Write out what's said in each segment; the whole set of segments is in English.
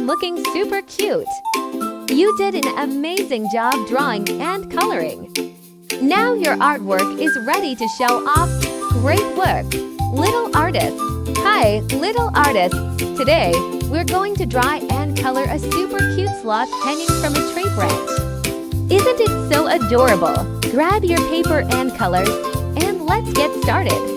and looking super cute. You did an amazing job drawing and coloring. Now your artwork is ready to show off. Great work, little artist. Hi, little artists. Today, we're going to draw and color a super cute sloth hanging from a tree branch. Isn't it so adorable? Grab your paper and colors, and let's get started.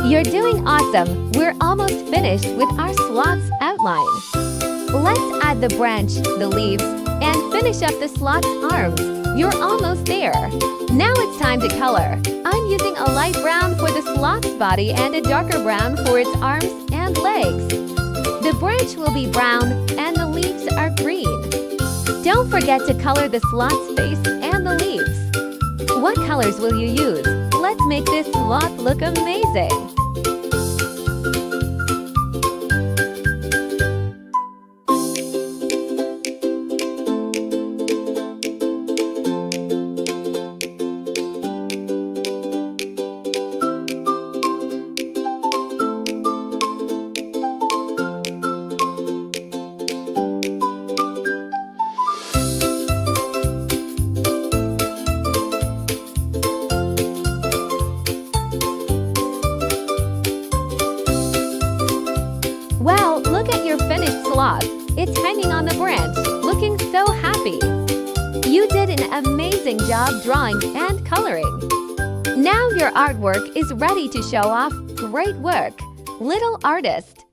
You're doing awesome! We're almost finished with our sloth's outline. Let's add the branch, the leaves, and finish up the sloth's arms. You're almost there. Now it's time to color. I'm using a light brown for the sloth's body and a darker brown for its arms and legs. The branch will be brown and the leaves are green. Don't forget to color the sloth's face and the leaves. What colors will you use? Let's make this sloth look amazing! Wow, look at your finished sloth. It's hanging on the branch, looking so happy. You did an amazing job drawing and coloring. Now your artwork is ready to show off. Great work, little artist.